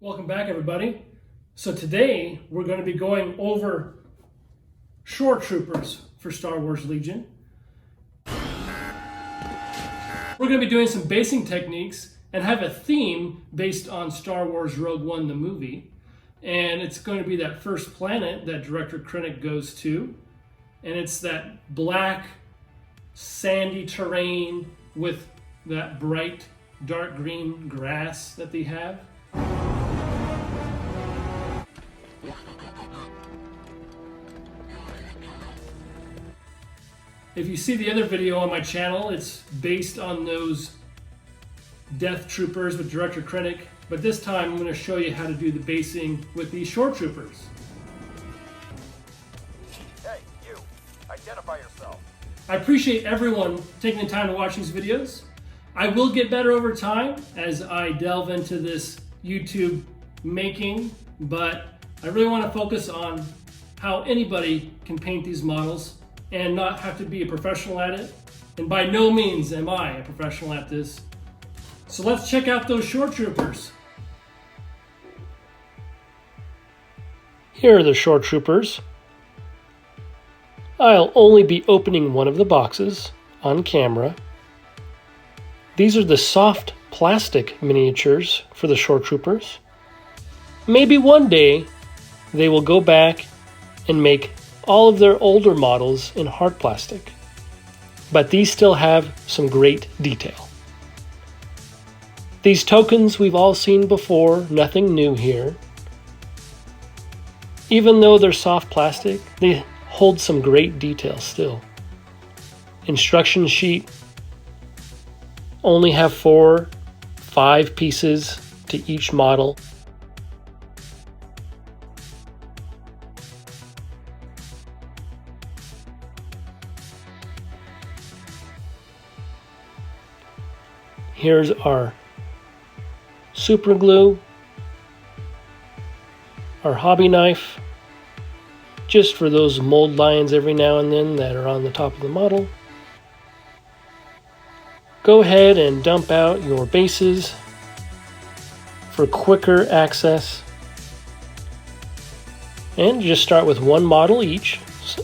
Welcome back, everybody. So today we're going to be going over Shore Troopers for Star Wars Legion. We're going to be doing some basing techniques and have a theme based on Star Wars Rogue One, the movie. And it's going to be that first planet that Director Krennic goes to. And it's that black, sandy terrain with that bright, dark green grass that they have. If you see the other video on my channel, it's based on those Death Troopers with Director Krennic, but this time I'm going to show you how to do the basing with these Shore Troopers. Hey, you! Identify yourself. I appreciate everyone taking the time to watch these videos. I will get better over time as I delve into this YouTube making, but I really want to focus on how anybody can paint these models and not have to be a professional at it. And by no means am I a professional at this. So let's check out those Shore Troopers. Here are the Shore Troopers. I'll only be opening one of the boxes on camera. These are the soft plastic miniatures for the Shore Troopers. Maybe one day they will go back and make all of their older models in hard plastic, but these still have some great detail. These tokens we've all seen before, nothing new here. Even though they're soft plastic, they hold some great detail still. Instruction sheet, only have 5 pieces to each model. Here's our super glue, our hobby knife, just for those mold lines every now and then that are on the top of the model. Go ahead and dump out your bases for quicker access. And just start with one model each,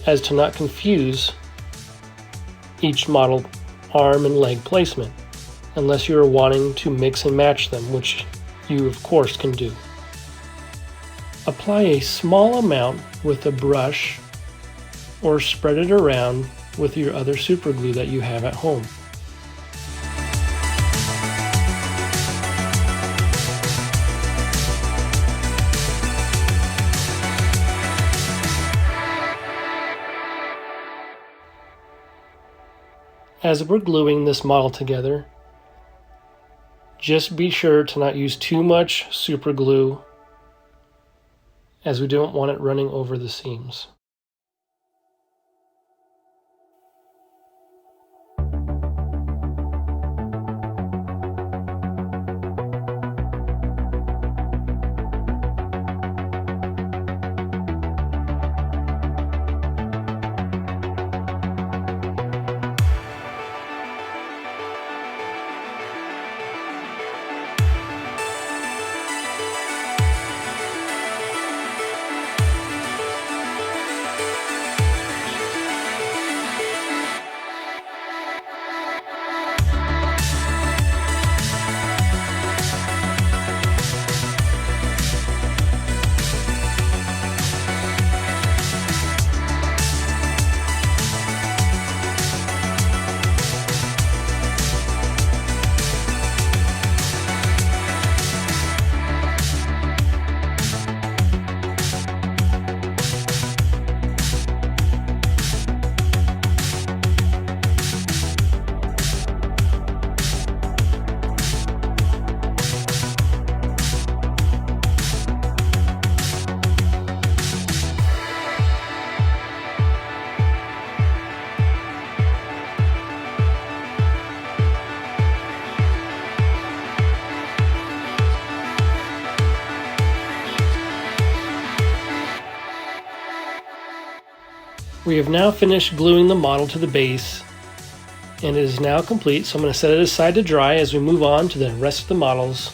as to not confuse each model arm and leg placement, unless you're wanting to mix and match them, which you of course can do. Apply a small amount with a brush or spread it around with your other super glue that you have at home. As we're gluing this model together, just be sure to not use too much super glue, as we don't want it running over the seams. We have now finished gluing the model to the base, and it is now complete, so I'm going to set it aside to dry as we move on to the rest of the models.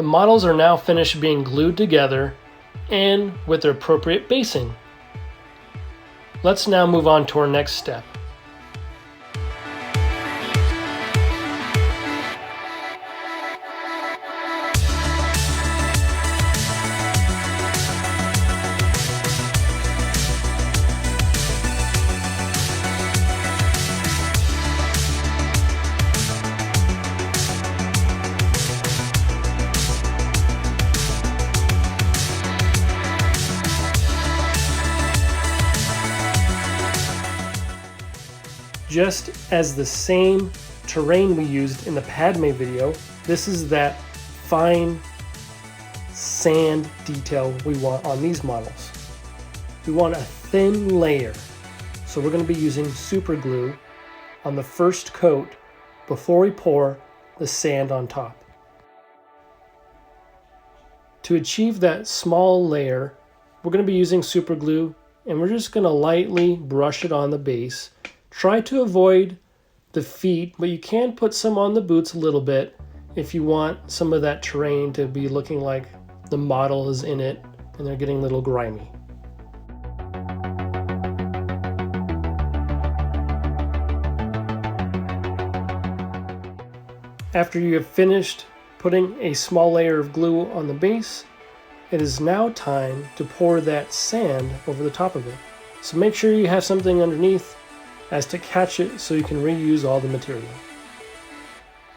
models are now finished being glued together and with their appropriate basing. Let's now move on to our next step. Just as the same terrain we used in the Padme video, this is that fine sand detail we want on these models. We want a thin layer, so we're going to be using super glue on the first coat before we pour the sand on top. To achieve that small layer, we're going to be using super glue, and we're just going to lightly brush it on the base. Try to avoid the feet, but you can put some on the boots a little bit if you want some of that terrain to be looking like the model is in it and they're getting a little grimy. After you have finished putting a small layer of glue on the base, it is now time to pour that sand over the top of it. So make sure you have something underneath as to catch it so you can reuse all the material.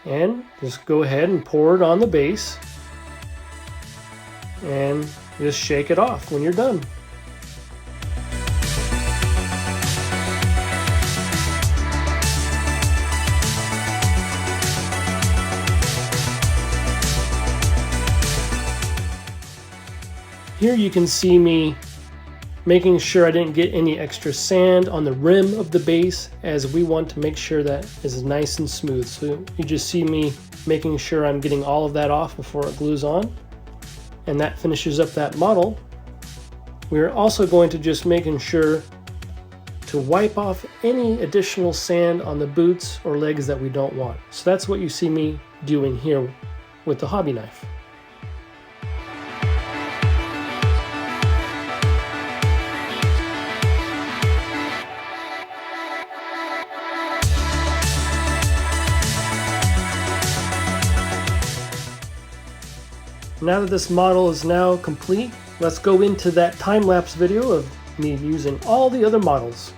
And just go ahead and pour it on the base and just shake it off when you're done. Here you can see me making sure I didn't get any extra sand on the rim of the base, as we want to make sure that is nice and smooth. So you just see me making sure I'm getting all of that off before it glues on, and that finishes up that model. We're also going to just making sure to wipe off any additional sand on the boots or legs that we don't want. So that's what you see me doing here with the hobby knife. Now that this model is now complete, let's go into that time-lapse video of me using all the other models.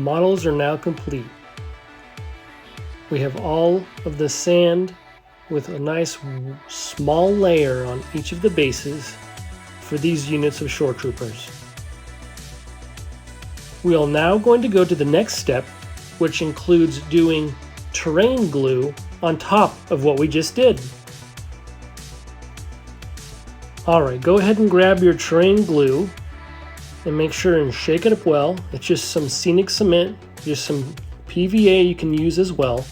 models are now complete. We have all of the sand with a nice small layer on each of the bases for these units of shore troopers. We are now going to go to the next step, which includes doing terrain glue on top of what we just did. Alright, go ahead and grab your terrain glue and make sure and shake it up well. It's just some scenic cement, just some PVA you can use as well.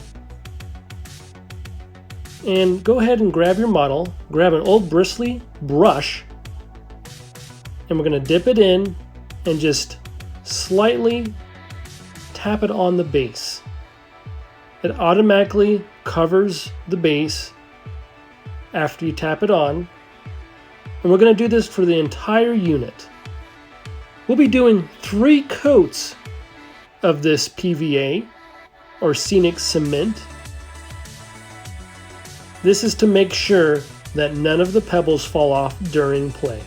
And go ahead and grab your model, grab an old bristly brush, and we're going to dip it in and just slightly tap it on the base. It automatically covers the base after you tap it on. And we're going to do this for the entire unit. We'll be doing 3 coats of this PVA or scenic cement. This is to make sure that none of the pebbles fall off during play.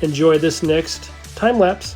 Enjoy this next time lapse.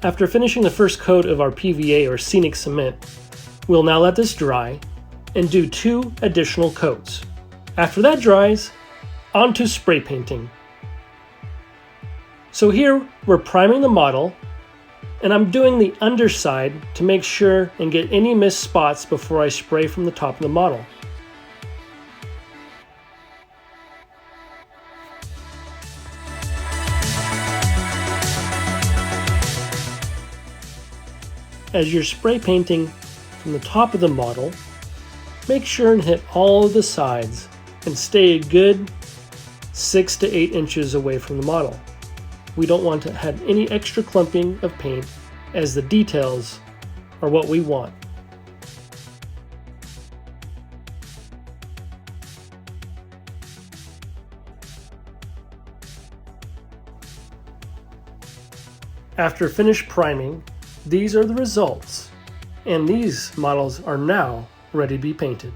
After finishing the first coat of our PVA or scenic cement, we'll now let this dry and do 2 additional coats. After that dries, on to spray painting. So here we're priming the model, and I'm doing the underside to make sure and get any missed spots before I spray from the top of the model. As you're spray painting from the top of the model, make sure and hit all of the sides and stay a good 6 to 8 inches away from the model. We don't want to have any extra clumping of paint, as the details are what we want. After finished priming, these are the results, and these models are now ready to be painted.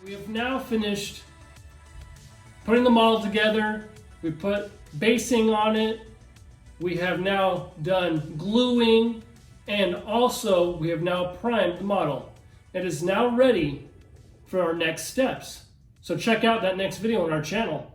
We have now finished putting the model together. We put basing on it. We have now done gluing, and also we have now primed the model. It is now ready for our next steps. So check out that next video on our channel.